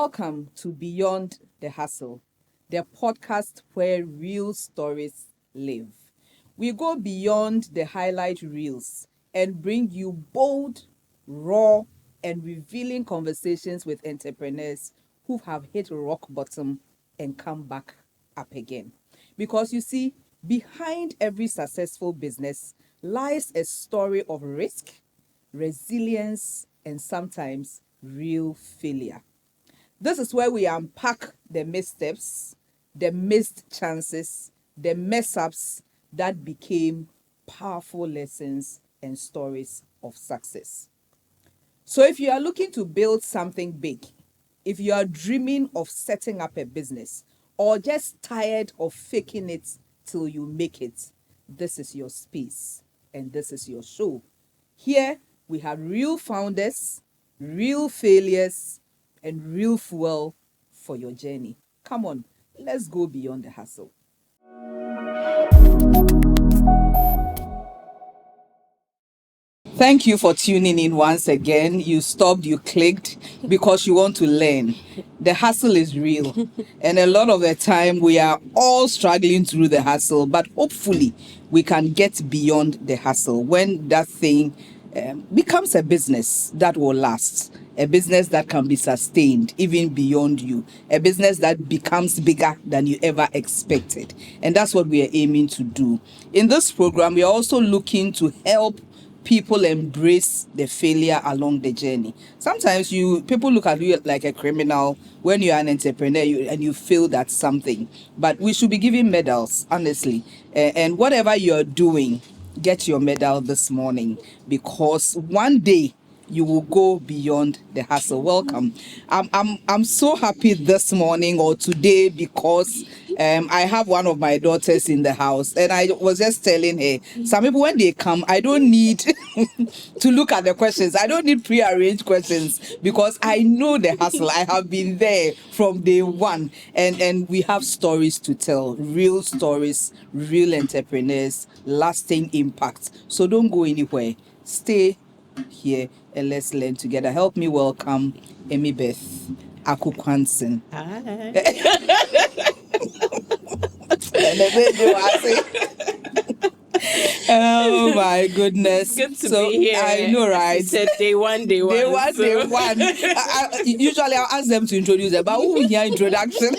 Welcome to Beyond the Hustle, the podcast where real stories live. We go beyond the highlight reels and bring you bold, raw, and revealing conversations with entrepreneurs who have hit rock bottom and come back up again. Because you see, behind every successful business lies a story of risk, resilience, and sometimes real failure. This is where we unpack the missteps, the missed chances, the mess-ups that became powerful lessons and stories of success. So if you are looking to build something big, if you are dreaming of setting up a business, or just tired of faking it till you make it, this is your space and this is your show. Here we have real founders, real failures, and real fuel for your journey. Come on, let's go beyond the hustle. Thank you for tuning in once again. You stopped, you clicked because you want to learn. The hustle is real. And a lot of the time we are all struggling through the hustle, but hopefully we can get beyond the hustle when that thing becomes a business that will last, a business that can be sustained even beyond you, a business that becomes bigger than you ever expected. And that's what we are aiming to do. In this program, we are also looking to help people embrace the failure along the journey. Sometimes people look at you like a criminal when you're an entrepreneur and you failed at something. But we should be giving medals, honestly. And whatever you're doing, get your medal this morning, because one day you will go beyond the hustle. Welcome. I'm so happy this morning or today because I have one of my daughters in the house, and I was just telling her, some people when they come, I don't need to look at the questions. I don't need pre-arranged questions because I know the hustle. I have been there from day one, and we have stories to tell, real stories, real entrepreneurs, lasting impact. So don't go anywhere. Stay here and let's learn together. Help me welcome Emi-beth Aku Quantson. Hi. Oh my goodness. Good to be here. I know, right? You said day one. Day one. Usually I'll ask them to introduce them, but who hear introduction?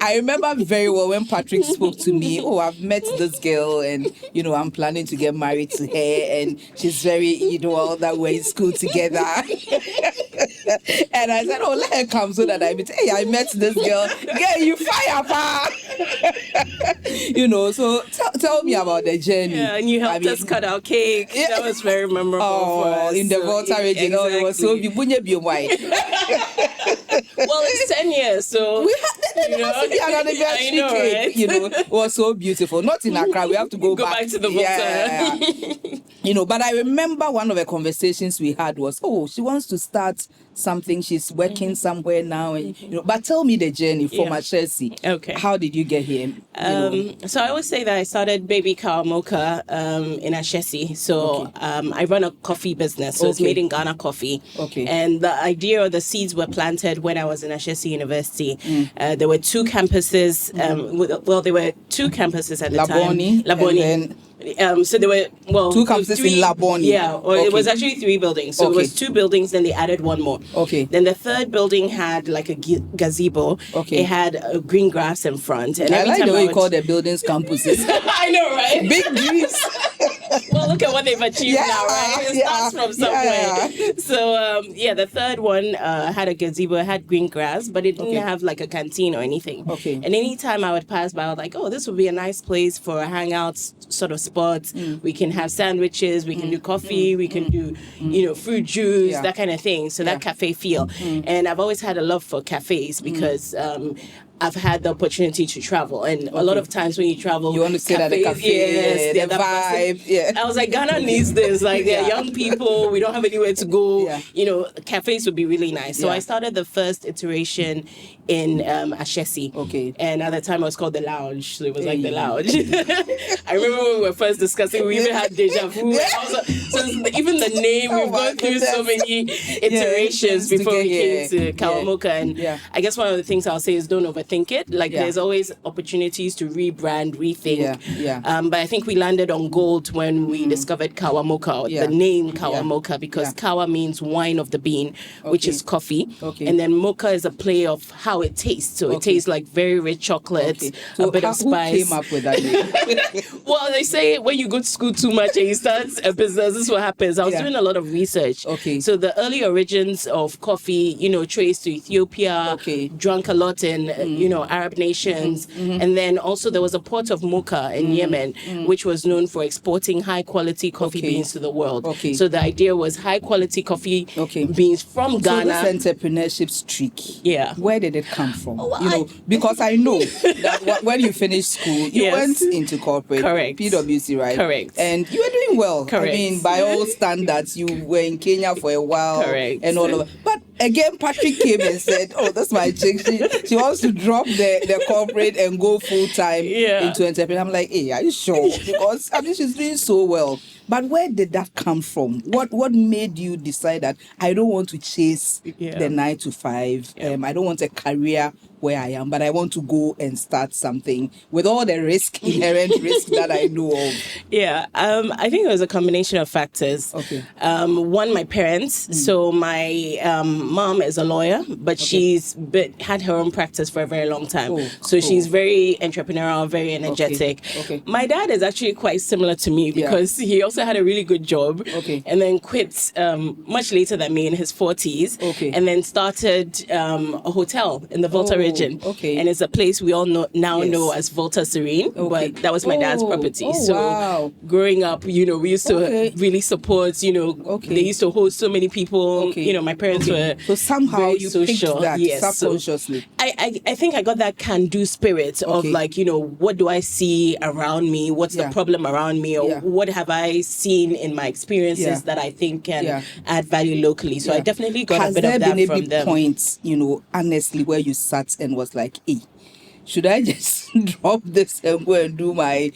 I remember very well when Patrick spoke to me. Oh, I've met this girl, and I'm planning to get married to her, and she's very, all that we're in school together. And I said, oh, let her come so that I met this girl. Girl, you fire, pa. So tell me about the journey. Yeah, and you helped us cut our cake. Yeah. That was very memorable for us. In the Volta region, exactly. It was so well, it's 10 years, so we had I know, right? It was so beautiful. Not in Accra, we have to go back to the Volta. Yeah. But I remember one of the conversations we had was, she wants to start something. She's working somewhere now, and but tell me the journey from Chelsea. Okay. How did you get here? So I always say that I started Baby Kawa Moka in Ashesi. So I run a coffee business. So it's made in Ghana coffee. Okay. And the idea or the seeds were planted when I was in Ashesi University. There were two campuses. There were two campuses at the time. Laboni. So there were two campuses in Laboni. Yeah, it was actually three buildings. So it was two buildings, then they added one more. Okay. Then the third building had like a gazebo. Okay. It had green grass in front. And I like the way you call the buildings campuses. I know, right? Big dreams. Well, look at what they've achieved now, right? It starts from somewhere. Yeah. So, the third one had a gazebo, it had green grass, but it didn't have like a canteen or anything. Okay. And anytime I would pass by, I was like, oh, this would be a nice place for a hangout sort of spot. We can have sandwiches, we can do coffee, we can do, fruit juice, that kind of thing. So that cafe feel. And I've always had a love for cafes because I've had the opportunity to travel, and a lot of times when you travel, you want to sit at a cafe, the vibe. Yeah. I was like, Ghana needs this. Like, they're young people, we don't have anywhere to go. Yeah. Cafes would be really nice. So I started the first iteration in Ashesi. Okay. And at the time it was called the Lounge. So it was like the Lounge. I remember when we were first discussing, we even had deja vu. So even the name, we've gone through so many iterations before we came to Kawa Moka. And I guess one of the things I'll say is don't overthink it. Like there's always opportunities to rebrand, rethink. But I think we landed on gold when we discovered Kawa Moka, the name Kawa Moka, because Kawa means wine of the bean, which is coffee. And then Moka is a play of how it tastes. So it tastes like very rich chocolate, so a bit of spice. Who came up with that name? Well, they say when you go to school too much and you start a business, this is what happens. I was doing a lot of research. So the early origins of coffee, traced to Ethiopia, drunk a lot in, Arab nations. And then also there was a port of Moka in Yemen, which was known for exporting high quality coffee beans to the world. So the idea was high quality coffee beans from Ghana. So this entrepreneurship streak, where did it come from? Because I know that when you finished school, you went into corporate, PwC, right? Correct. And you were doing well. Correct. I mean, by all standards, you were in Kenya for a while. Correct. And all of that. But again, Patrick came and said, "Oh, that's my chick. She wants to drop the corporate and go full time into entrepreneur." I'm like, "Hey, are you sure?" Because I mean, she's doing so well. But where did that come from? What made you decide that I don't want to chase the 9 to 5? I don't want a career where I am, but I want to go and start something with all the inherent risk that I know of. I think it was a combination of factors. One, my parents. So my mom is a lawyer, but she's had her own practice for a very long time. She's very entrepreneurial, very energetic. My dad is actually quite similar to me because he also had a really good job and then quit much later than me in his 40s and then started a hotel in the Volta region. And it's a place we all know as Volta Serene, but that was my dad's property. Growing up, we used to really support, they used to host so many people. My parents were so somehow very you social. Picked that subconsciously. So I think I got that can-do spirit of like, what do I see around me? What's the problem around me? Or what have I seen in my experiences that I think can add value locally? So I definitely got a bit of that from them. Has there been a point, honestly, where you sat and was like, hey, should I just drop this and go and do my,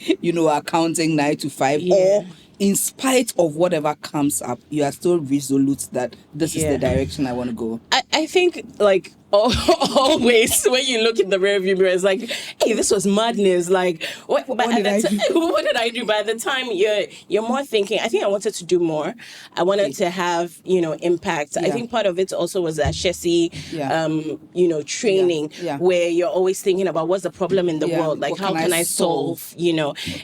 accounting 9 to 5? Or in spite of whatever comes up, you are still resolute that this is the direction I want to go? I think, like, always when you look in the rearview mirror, it's like, hey, this was madness. Like, what did I do? By the time you're more thinking, I think I wanted to do more. I wanted to have, impact. I think part of it also was that Shesi, training where you're always thinking about what's the problem in the world, like how can I solve,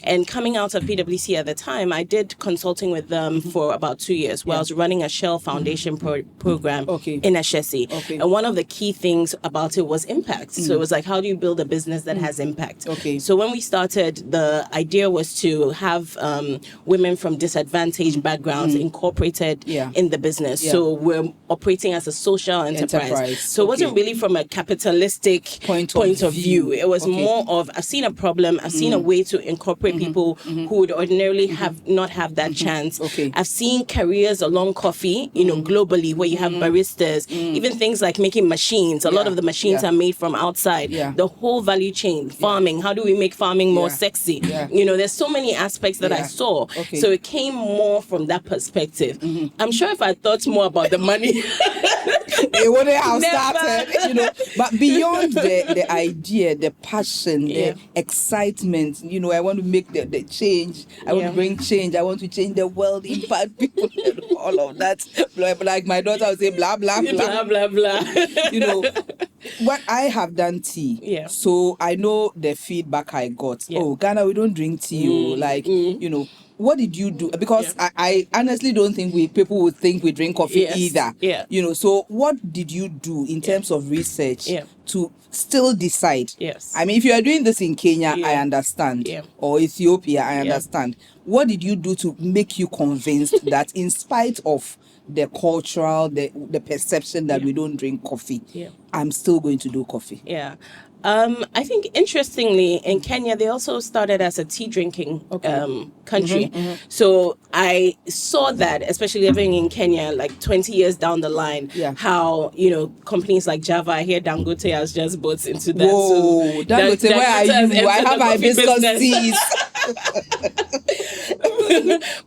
And coming out of PwC at the time, I did consulting with them for about 2 years where I was running a Shell Foundation program in Ashesi. And one of the key things about it was impact. So it was like, how do you build a business that has impact? So when we started, the idea was to have women from disadvantaged backgrounds incorporated in the business. So we're operating as a social enterprise. So it wasn't really from a capitalistic point of view. It was more of, I've seen a problem, I've seen a way to incorporate people who would ordinarily not have that chance. I've seen careers along coffee, globally, where you have baristas, even things like making machines. A lot of the machines are made from outside. The whole value chain, farming. How do we make farming more sexy? There's so many aspects that I saw. So it came more from that perspective. I'm sure if I thought more about the money, it wouldn't have started. But beyond the idea, the passion, the excitement, I want to make the change. I want to bring change. I want to change the world, impact people, and all of that. Like my daughter would say, blah, blah, blah. Blah, blah, blah. What I have done tea, so I know the feedback I got. Oh, Ghana, we don't drink tea. What did you do? Because I honestly don't think people would think we drink coffee either. So what did you do in terms of research to still decide? I mean, if you are doing this in Kenya, I understand, or Ethiopia, I understand. What did you do to make you convinced that in spite of the cultural, the perception that we don't drink coffee, I'm still going to do coffee. Yeah. I think interestingly in Kenya they also started as a tea drinking country. So I saw that, especially living in Kenya, like 20 years down the line, how companies like Java here, Dangote has just bought into that. Whoa, so Dangote, where are you? I have hibiscus teas.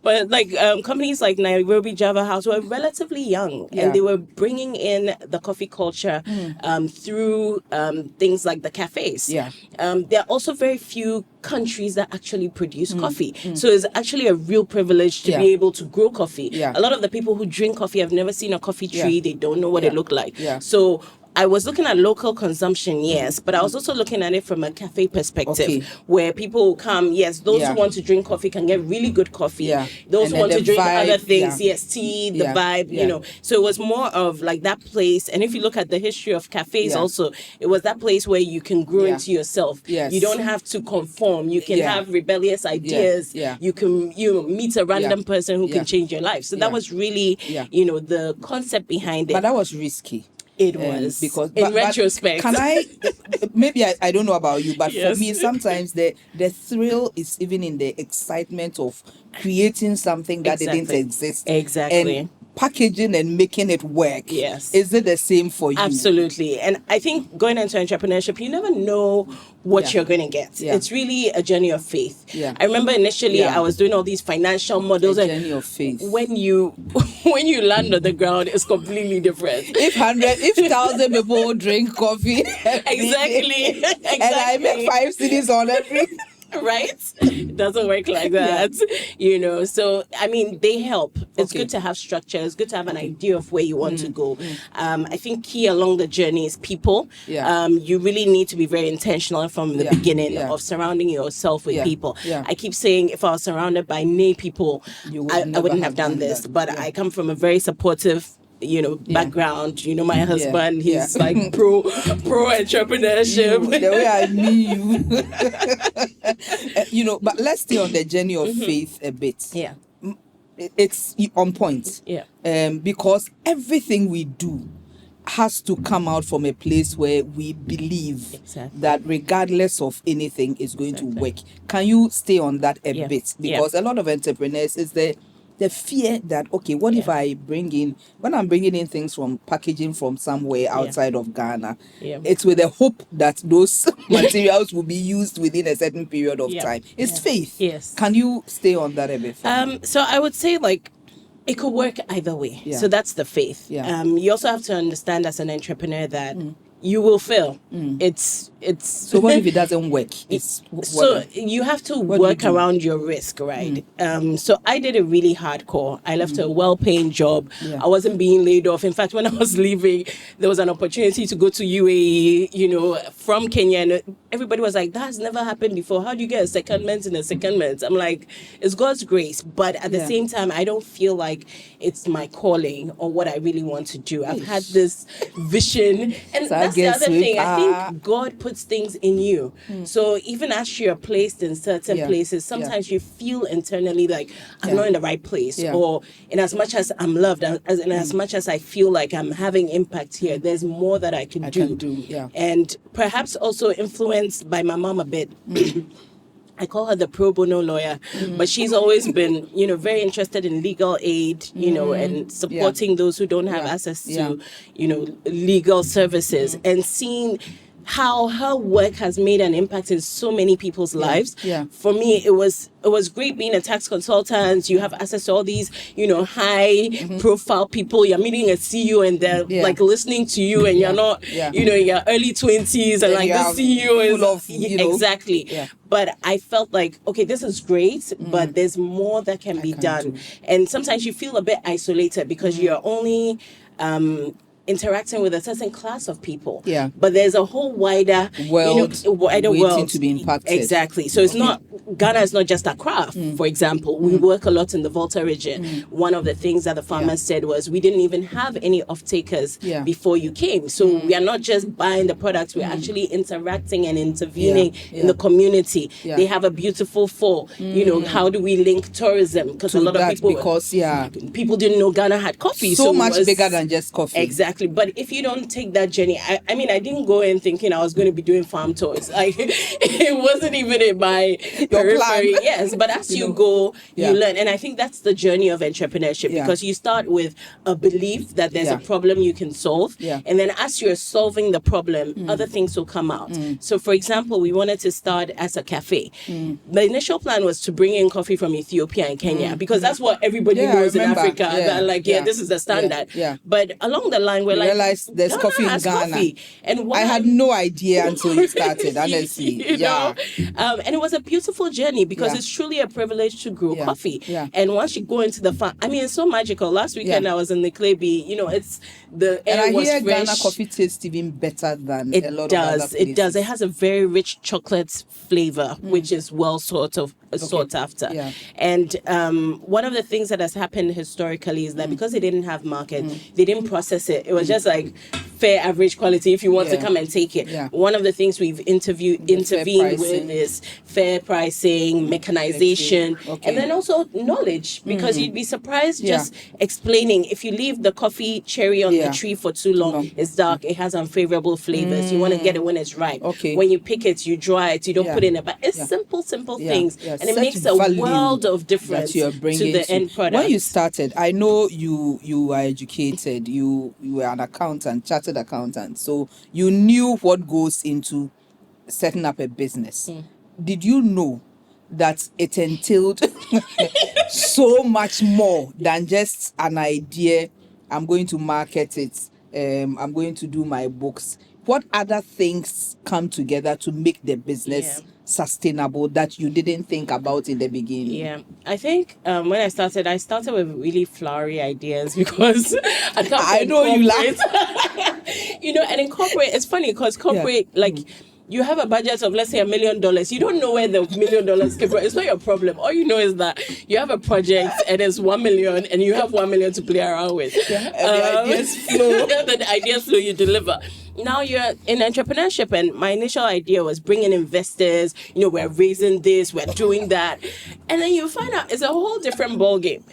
But like companies like Nairobi Java House were relatively young, and they were bringing in the coffee culture through things like the cafes. There are also very few countries that actually produce coffee. So it's actually a real privilege to be able to grow coffee. A lot of the people who drink coffee have never seen a coffee tree. They don't know what it looked like. So I was looking at local consumption, yes, but I was also looking at it from a cafe perspective, where people come, yes, those who want to drink coffee can get really good coffee. Those who want to drink other things, yes, tea, the vibe, So it was more of like that place. And if you look at the history of cafes also, it was that place where you can grow into yourself. You don't have to conform. You can have rebellious ideas. You can meet a random person who can change your life. So that was really, the concept behind it. But that was risky. It was, because in retrospect. Can I? Maybe I don't know about you, but for me, sometimes the thrill is even in the excitement of creating something that didn't exist. And packaging and making it work. Yes. Is it the same for you? Absolutely. And I think going into entrepreneurship, you never know what you're going to get. It's really a journey of faith. I remember initially I was doing all these financial models. A journey of faith. When you land on the ground, it's completely different. If 1,000 people drink coffee, exactly. And I make 5 cities on every. Right? It doesn't work like that. So I mean they help. It's good to have structure. It's good to have an idea of where you want to go. I think key along the journey is people. You really need to be very intentional from the beginning of surrounding yourself with people. I keep saying if I was surrounded by nay people, I wouldn't have done this. But I come from a very supportive background. My husband, he's like pro entrepreneurship. The way I knew. But let's stay on the journey of faith a bit. It's on point. Because everything we do has to come out from a place where we believe that regardless of anything is going to work. Can you stay on that a bit? Because a lot of entrepreneurs is the fear that, okay, what if when I'm bringing in things from packaging from somewhere outside of Ghana, it's with the hope that those materials will be used within a certain period of time. It's faith. Yes. Can you stay on that a bit? So I would say it could work either way. So that's the faith. You also have to understand as an entrepreneur that you will fail. It's so what if it doesn't work? So you have to work around your risk, right? So I did it really hardcore. I left a well-paying job. I wasn't being laid off. In fact, when I was leaving, there was an opportunity to go to UAE, from Kenya, and everybody was like, "That's never happened before. How do you get a secondment in a secondment?" I'm like, it's God's grace, but at the same time, I don't feel like it's my calling or what I really want to do. I've had this vision, and that's the other thing. I think God puts things in you. So even as you're placed in certain places, sometimes you feel internally like I'm not in the right place, or in as much as I'm loved, as much as I feel like I'm having impact here, there's more that I can do. And perhaps also influenced by my mom a bit. I call her the pro bono lawyer, but she's always been, very interested in legal aid, and supporting those who don't have access to, legal services, and seeing how her work has made an impact in so many people's lives. For me, it was great being a tax consultant. You have access to all these, high profile people. You're meeting a CEO and they're like listening to you, and you're not, in your early 20s, and like the CEO is full of, exactly. But I felt like, okay, this is great, but there's more that can be done. And sometimes you feel a bit isolated because you're only interacting with a certain class of people. But there's a whole wider world waiting to be impacted. Exactly. So it's not Ghana is not just a craft, for example. We work a lot in the Volta region. One of the things that the farmers said was we didn't even have any off-takers before you came. So we are not just buying the products, we're actually interacting and intervening in the community. They have a beautiful fall. You know, how do we link tourism? Because a lot of people didn't know Ghana had coffee. So much bigger than just coffee. Exactly. But if you don't take that journey, I mean, I didn't go in thinking I was going to be doing farm tours. Like, it wasn't even in my periphery. Yes, but as you go, you learn. And I think that's the journey of entrepreneurship, because you start with a belief that there's a problem you can solve. And then as you're solving the problem, other things will come out. So, for example, we wanted to start as a cafe. The initial plan was to bring in coffee from Ethiopia and Kenya, because that's what everybody knows in Africa. That, like, this is the standard. But along the line, we're like, realized there's coffee in Ghana. Coffee. And I had no idea until you started, honestly. You know? And it was a beautiful journey, because it's truly a privilege to grow coffee. And once you go into the farm, I mean, it's so magical. Last weekend I was in the Klebi, you know, it's the air and I was hear fresh. Ghana coffee tastes even better than a lot of other places. It does. It has a very rich chocolate flavor, which is well sought after. And one of the things that has happened historically is that because they didn't have market, they didn't process it. It was just like fair average quality if you want to come and take it. One of the things we've intervened with is fair pricing, mechanization, and then also knowledge, because you'd be surprised just explaining. If you leave the coffee cherry on the tree for too long, it's dark, it has unfavorable flavors. You want to get it when it's ripe. When you pick it, you dry it, you don't put it in it. But it's simple things. And it makes a world of difference to the end product. When you started, I know you were educated, you were an accountant, chartered accountant, so you knew what goes into setting up a business. Did you know that it entailed so much more than just an idea? I'm going to market it. I'm going to do my books. What other things come together to make the business sustainable that you didn't think about in the beginning? I think when I started with really flowery ideas, because I know you laugh. You know, and in corporate, it's funny because corporate, like, you have a budget of, let's say, $1 million. You don't know where the $1 million came from. It's not your problem. All you know is that you have a project and it's 1 million and you have 1 million to play around with. The ideas flow. The ideas flow, you deliver. Now you're in entrepreneurship, and my initial idea was bringing investors. You know, we're raising this, we're doing that. And then you find out it's a whole different ballgame.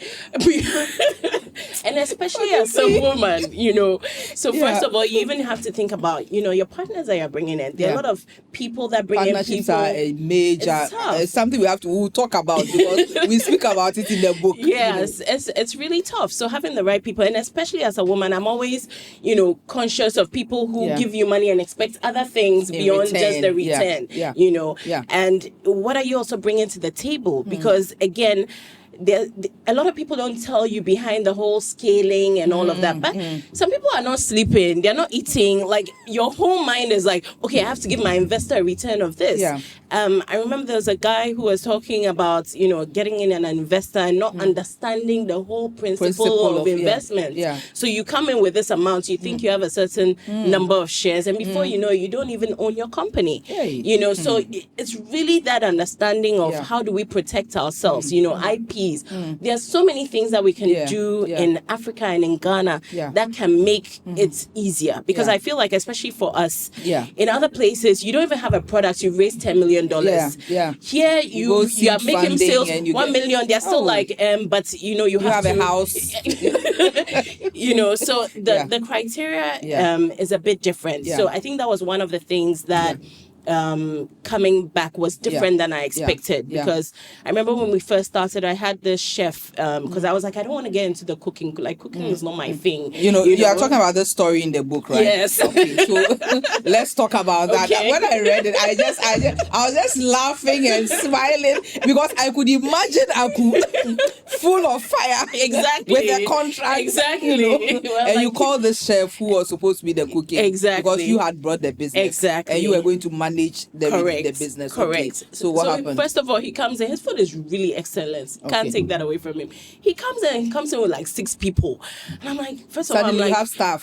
And especially as a woman, you know. So first of all, you even have to think about, you know, your partners that you're bringing in. There are a lot of people that bring in people. Partnerships are a major, it's something we'll talk about, because we speak about it in the book. Yes, you know. It's really tough. So having the right people, and especially as a woman, I'm always, you know, conscious of people who give you money and expect other things beyond just the return, you know. And what are you also bringing to the table? Because again, a lot of people don't tell you behind the whole scaling and all of that. But some people are not sleeping, they're not eating. Like, your whole mind is like, okay, I have to give my investor a return of this. I remember there was a guy who was talking about, you know, getting in an investor and not understanding the whole principle of investment. So you come in with this amount, you think you have a certain number of shares, and before you know, you don't even own your company. You know, so it's really that understanding of how do we protect ourselves, you know, IPs. There are so many things that we can do in Africa and in Ghana that can make it easier. Because I feel like, especially for us, in other places, you don't even have a product, you've raised $10 million. Here, you are making sales 1 million, they're still like, but you know, you have a house. You know, so the criteria is a bit different. So I think that was one of the things that coming back was different than I expected, because I remember when we first started, I had this chef, because I was like, I don't want to get into the cooking, like cooking is not my thing. You know, you are talking about the story in the book, right? Yes. Okay, so let's talk about that. Okay. When I read it, I was just laughing and smiling, because I could imagine Aku full of fire, exactly, with the contract, exactly. You know? Well, and you call the chef who was supposed to be the cooking, exactly, because you had brought the business, exactly, and you were going to manage manage the business. Correct. Okay. So what happened? First of all, he comes in. His food is really excellent. Can't take that away from him. He comes in with like 6 people, and I'm like, first of all, I'm like, you have staff.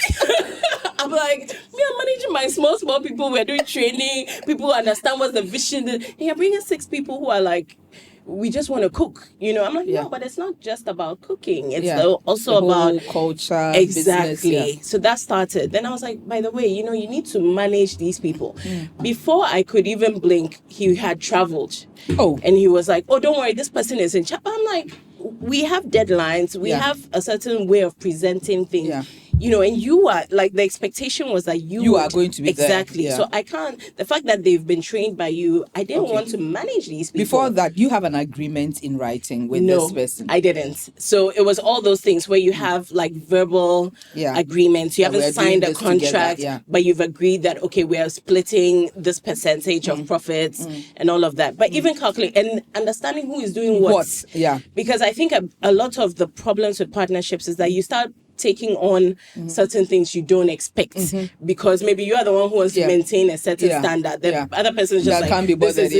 I'm like, I'm managing my small people. We're doing training. People who understand what's the vision. And you're bringing 6 people who are like, we just want to cook, I'm like, no, but it's not just about cooking. It's also the about culture, exactly. Business, So that started. Then I was like, by the way, you need to manage these people. Before I could even blink, he had traveled. Oh, and he was like, oh, don't worry, this person is in charge. I'm like, we have deadlines. We have a certain way of presenting things. Yeah. And you are like, the expectation was that you are going to be exactly there. So I can't, the fact that they've been trained by you, I didn't want to manage these people. Before that, you have an agreement in writing with this person? I didn't. So it was all those things where you have like verbal agreements. You haven't signed a contract, but you've agreed that, okay, we are splitting this percentage of profits and all of that. But even calculating and understanding who is doing what. Yeah. Because I think a lot of the problems with partnerships is that you start taking on certain things you don't expect because maybe you are the one who wants to maintain a certain standard. The other person is just like, can't be bothered.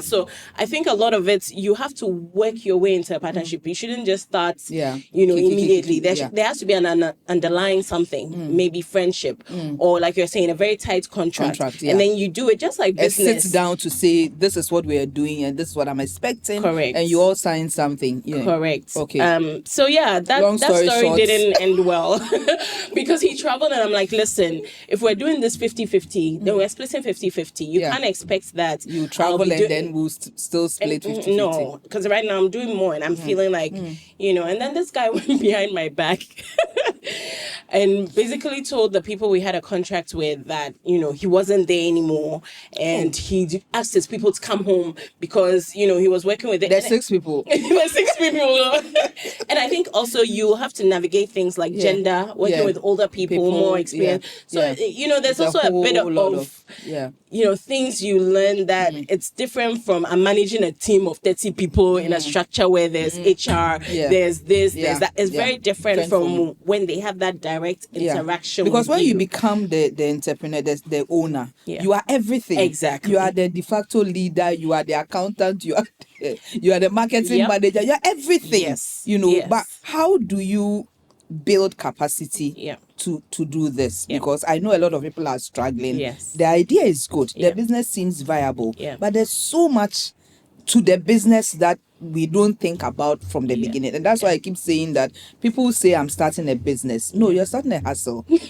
So I think a lot of it, you have to work your way into a partnership. You shouldn't just start, immediately. There has to be an underlying something, maybe friendship, or like you're saying, a very tight contract. And then you do it just like business. Sit down to say, this is what we are doing and this is what I'm expecting. Correct. And you all sign something. Correct. Okay. So yeah, that story didn't end well because he traveled and I'm like, listen, if we're doing this 50-50, then we're splitting 50-50. You can't expect that you travel and then we'll still split 50-50. No, because right now I'm doing more and I'm feeling like, and then this guy went behind my back and basically told the people we had a contract with that, he wasn't there anymore, and he asked his people to come home because, he was working with There's 6 people. There were 6 people. And I think also you have to navigate things like gender, working with older people, more experience. So, there's also a bit of things you learn that it's different from managing a team of 30 people in a structure where there's HR, there's this, there's that. It's very different from when they have that direct interaction because with when you become the entrepreneur, the owner, you are everything. Exactly. You are the de facto leader, you are the accountant, you are the marketing manager, you are everything. Yes. But how do you build capacity to do this? Because I know a lot of people are struggling. Yes. The idea is good. The business seems viable. But there's so much to the business that we don't think about from the beginning. And that's why I keep saying that people say I'm starting a business. No, you're starting a hustle. Before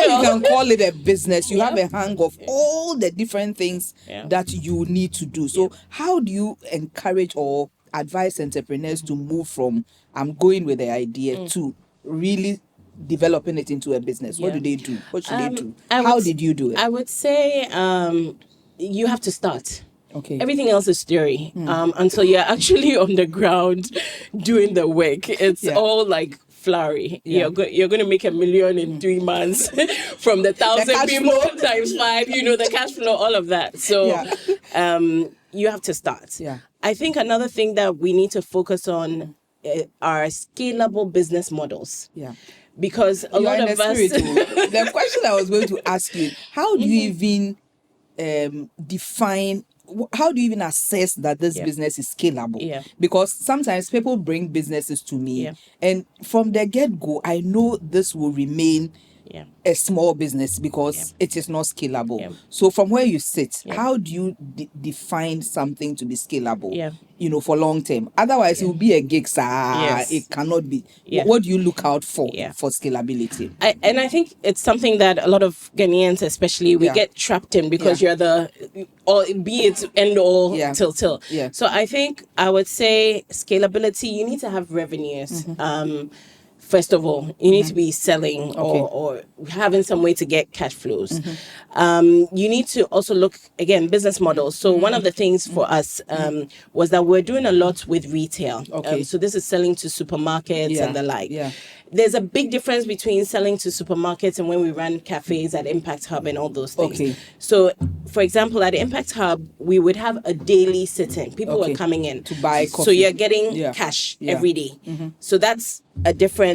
you can call it a business, you have a hang of all the different things that you need to do. So how do you encourage or advise entrepreneurs to move from I'm going with the idea to really developing it into a business? What do they do? What should they do? How did you do it? I would say you have to start. Okay. Everything else is theory until you're actually on the ground doing the work. It's all like flowery. You're going to make $1 million in 3 months from the 1,000 people times 5. The cash flow, all of that. So you have to start. Yeah. I think another thing that we need to focus on are scalable business models. Yeah. Because a lot of us... The question I was going to ask you, how do you even define... How do you even assess that this business is scalable? Yeah. Because sometimes people bring businesses to me and from the get-go, I know this will remain a small business because it is not scalable. Yeah. So from where you sit, how do you define something to be scalable? Yeah. For long term. Otherwise, it will be a gig. It cannot be. Yeah. What do you look out for scalability? I think it's something that a lot of Ghanaians, especially, we get trapped in because you're be it end all till. Yeah. So I think I would say scalability. You need to have revenues. First of all, you need to be selling or having some way to get cash flows. You need to also look, again, business models. So one of the things for us was that we're doing a lot with retail. So this is selling to supermarkets and the like. Yeah. There's a big difference between selling to supermarkets and when we run cafes at Impact Hub and all those things. So, for example, at Impact Hub, we would have a daily sitting. People were coming in to buy coffee. So you're getting cash every day. So that's a different,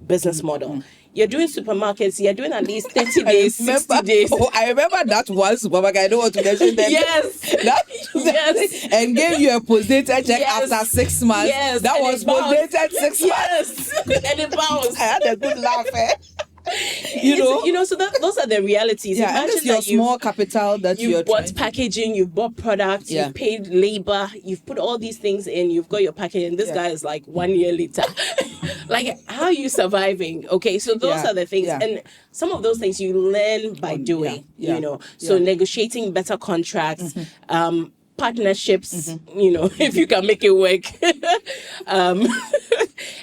business model. you're doing supermarkets, you're doing at least 30 days, 60 days. Oh, I remember that one supermarket. I don't want to mention them. Yes. Yes. And gave you a post-dated check after 6 months. Yes. That and was post-dated 6 months. Yes. And it bounced. I had a good laugh, You know, so those are the realities. Yeah, Imagine and it's your that small capital that you've bought packaging, you've bought products, you've paid labor, you've put all these things in, you've got your packaging, and this guy is like 1 year later. Like, how are you surviving? Okay, so those are the things. And some of those things you learn by doing, you know. So negotiating better contracts, partnerships, you know, if you can make it work.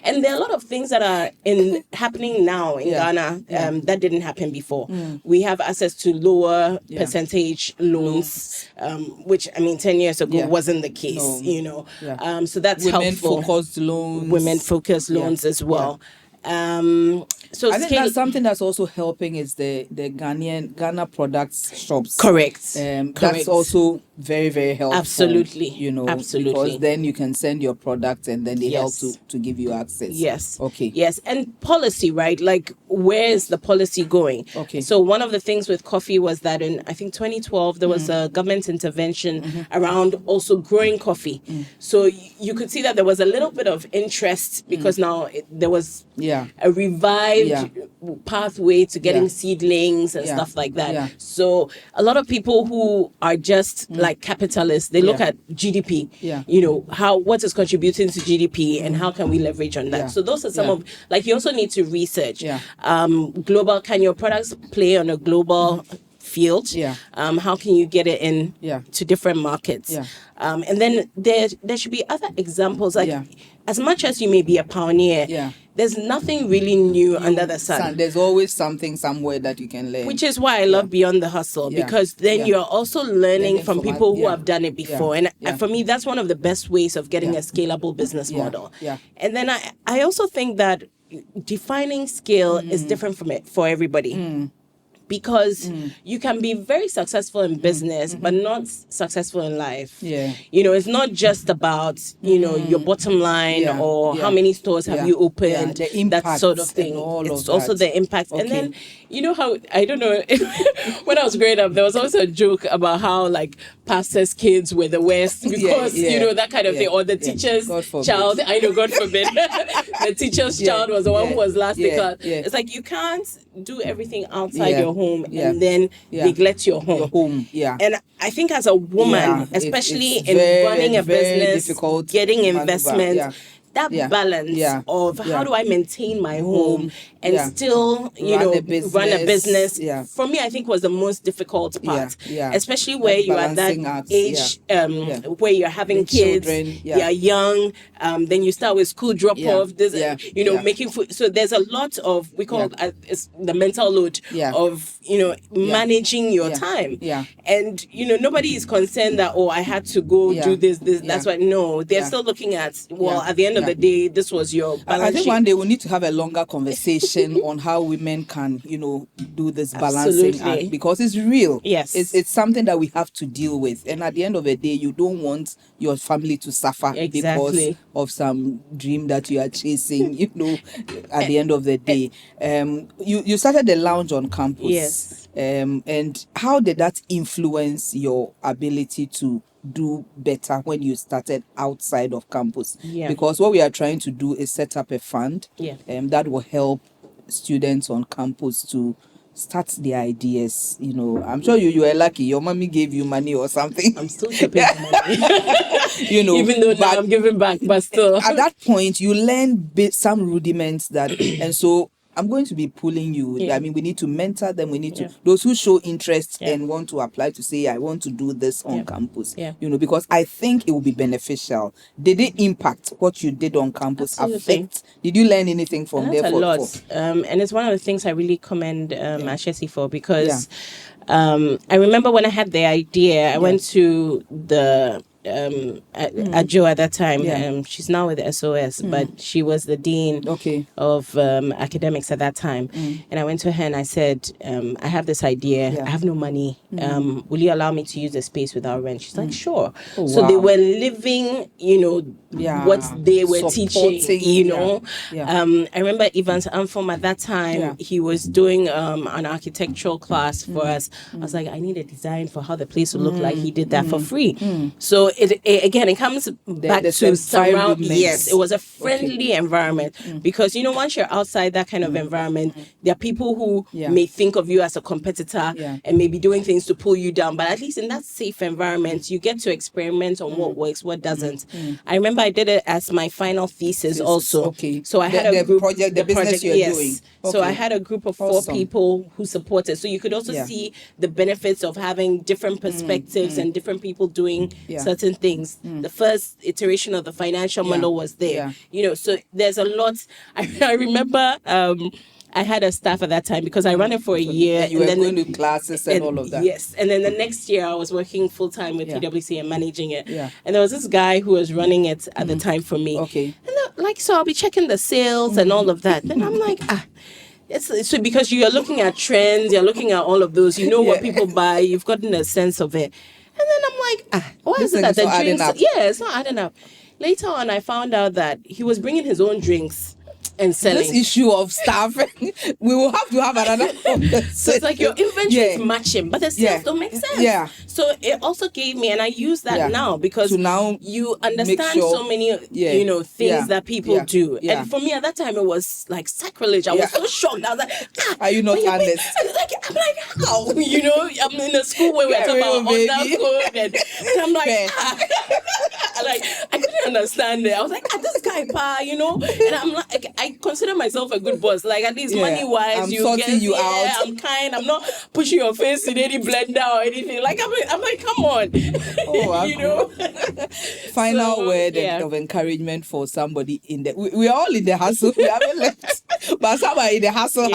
And there are a lot of things that are happening now in Ghana that didn't happen before. We have access to lower percentage loans, which, I mean, 10 years ago wasn't the case, you know. So that's helpful. Women-focused loans as well. So I think that's something that's also helping is the Ghana products shops. Correct. That's also very, very helpful. Absolutely. You know, absolutely. Because then you can send your products and then they help to give you access. Yes. Okay. Yes. And policy, right? Like, where is the policy going? Okay. So one of the things with coffee was that in, I think, 2012, there was a government intervention around also growing coffee. So you could see that there was a little bit of interest because now there was a revived pathway to getting seedlings and stuff like that. So a lot of people who are just like capitalists, they look at GDP, you know, what is contributing to GDP and how can we leverage on that. So those are some of, like, you also need to research global, can your products play on a global field? How can you get it in to different markets? And then there should be other examples, like as much as you may be a pioneer, there's nothing really new under the sun. There's always something somewhere that you can learn. Which is why I love Beyond the Hustle, because then you're also learning from people who have done it before. And for me, that's one of the best ways of getting a scalable business model. And then I also think that defining scale is different from it for everybody. Because you can be very successful in business, but not successful in life. You know, it's not just about, you know, your bottom line or how many stores have you opened, that sort of thing. It's also the impact. And then, you know how, I don't know, when I was growing up, there was also a joke about how, like, pastors' kids were the worst because, you know, that kind of thing. Or the teacher's child, I know, God forbid, the teacher's child was the one who was last because it's like, you can't do everything outside your home and then neglect your home. And I think as a woman, especially in running a business, getting investment, that balance of how do I maintain my home and still, you run a business, for me, I think was the most difficult part, especially where you are that age, where you're having kids, you're young, then you start with school drop-off, making food. So there's a lot of, we call it the mental load of, managing your time. And, nobody is concerned that, I had to go do this. That's why, no, they're still looking at, at the end of the day, this was your balance I think one day we need to have a longer conversation on how women can, do this balancing act, because it's real. Yes. It's something that we have to deal with. And at the end of the day, you don't want your family to suffer because of some dream that you are chasing, at the end of the day. You started the lounge on campus. Yes. And how did that influence your ability to do better when you started outside of campus? Because what we are trying to do is set up a fund that will help students on campus to start their ideas. I'm sure you were lucky. Your mommy gave you money or something. I'm still keeping money. Even though now I'm giving back, but still. At that point, you learn some rudiments that, and so I'm going to be pulling you. I mean, we need to mentor them. We need to, those who show interest and want to apply to say, I want to do this on campus, because I think it will be beneficial. Did it impact what you did on campus? Affect? Did you learn anything from there? A lot. And it's one of the things I really commend Ashesi for, because I remember when I had the idea, I went to the Ajo at that time. She's now with SOS, but she was the dean of academics at that time. And I went to her and I said, I have this idea. I have no money. Will you allow me to use the space without rent? She's like, sure. Oh, so wow. they were living, what they were teaching, I remember Evans Anfom at that time, he was doing an architectural class for us. I was like, I need a design for how the place would look like. He did that for free. So it comes back to surround. Yes, it was a friendly environment because once you're outside that kind of environment, there are people who may think of you as a competitor and may be doing things to pull you down. But at least in that safe environment, you get to experiment on what works, what doesn't. I remember I did it as my final thesis also. Okay. So I had a group project, the business you're doing. Okay. So I had a group of 4 people who supported. So you could also see the benefits of having different perspectives and different people doing certain things. The first iteration of the financial model was there. So there's a lot. I remember I had a staff at that time because I ran it for a year. You were going to classes and all of that. Yes. And then the next year I was working full time with PwC and managing it. And there was this guy who was running it at the time for me. Okay. And so I'll be checking the sales and all of that. Then I'm like, it's so because you're looking at trends, you're looking at all of those, what people buy, you've gotten a sense of it. And then I'm like, why is it that the drinks? It's not adding up. Later on, I found out that he was bringing his own drinks and selling. This issue of staffing, we will have to have another. So it's like your inventory is matching, but the sales don't make sense. Yeah. So it also gave me, and I use that now because now you understand so many, things that people do. Yeah. And for me at that time, it was like sacrilege. I was so shocked. I was like, are you not honest? I'm like, how? I'm in a school where we're talking about undercode, and I'm like, like I couldn't understand it. I was like, this guy, and I'm like, I consider myself a good boss. Like at least money wise, I'm sorting you out. I'm kind. I'm not pushing your face in any blender or anything. Like I'm like, come on. Final word of encouragement for somebody in the. We are all in the hustle. We haven't left, but somebody in the hustle,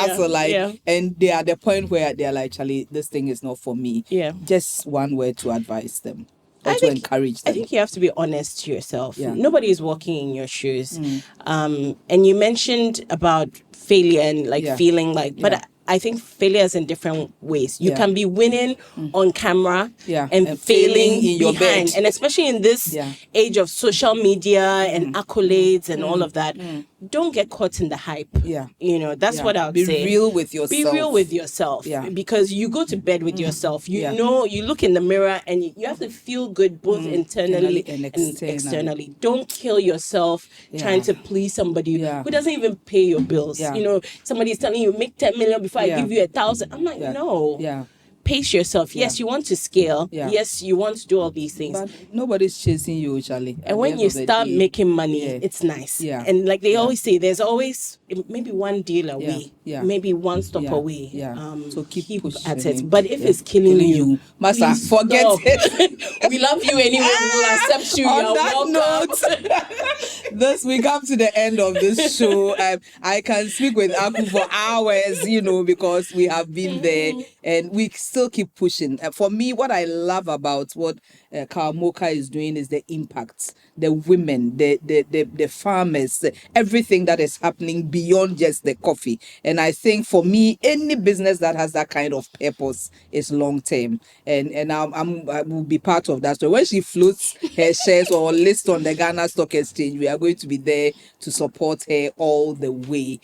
and they are at the point where they're like, Charlie, this thing is not for me. Yeah. Just one word to advise them. To encourage them. I think you have to be honest to yourself. Nobody is walking in your shoes. And you mentioned about failure and feeling like, but I think failure is in different ways. You can be winning on camera and failing in your behind. And especially in this age of social media and accolades and all of that, don't get caught in the hype. That's what I would say. Be real with yourself. Be real with yourself. Because you go to bed with yourself. You look in the mirror and you have to feel good both internally and externally. Don't kill yourself trying to please somebody who doesn't even pay your bills. Somebody's telling you make 10 million before I give you 1,000. I'm like, no. Pace yourself. Yes, you want to scale. Yes, you want to do all these things. But nobody's chasing you, Charlie. And when you start making money, it's nice. And like they always say, there's always maybe one deal away, maybe one stop away. So keep pushing at it. But if it's killing you, Master, forget it. We love you anyway. We will accept you. On that note, we come to the end of this show. I can speak with Aku for hours, because we have been there and we still keep pushing. For me, what I love about what Moka is doing is the impacts, the women, the farmers, everything that is happening beyond just the coffee. And I think for me, any business that has that kind of purpose is long term. And I will be part of that. So when she floats her shares or list on the Ghana Stock Exchange, we are going to be there to support her all the way.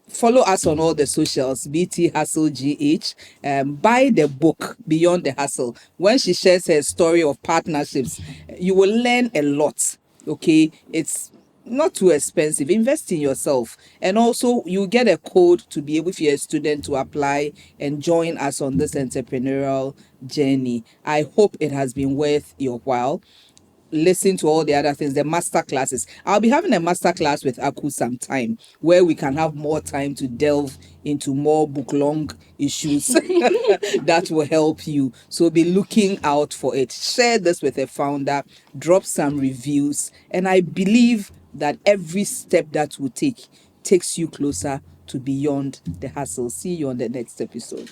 Follow us on all the socials, BT Hustle GH. Buy the book, Beyond the Hustle. When she shares her story of partnerships, you will learn a lot. Okay, it's not too expensive. Invest in yourself. And also, you get a code to be able, if you're a student, to apply and join us on this entrepreneurial journey. I hope it has been worth your while. Listen to all the other things, the master classes. I'll be having a master class with Aku sometime where we can have more time to delve into more book-long issues that will help you. So be looking out for it. Share this with a founder, drop some reviews, and I believe that every step that we take takes you closer to beyond the hustle. See you on the next episode.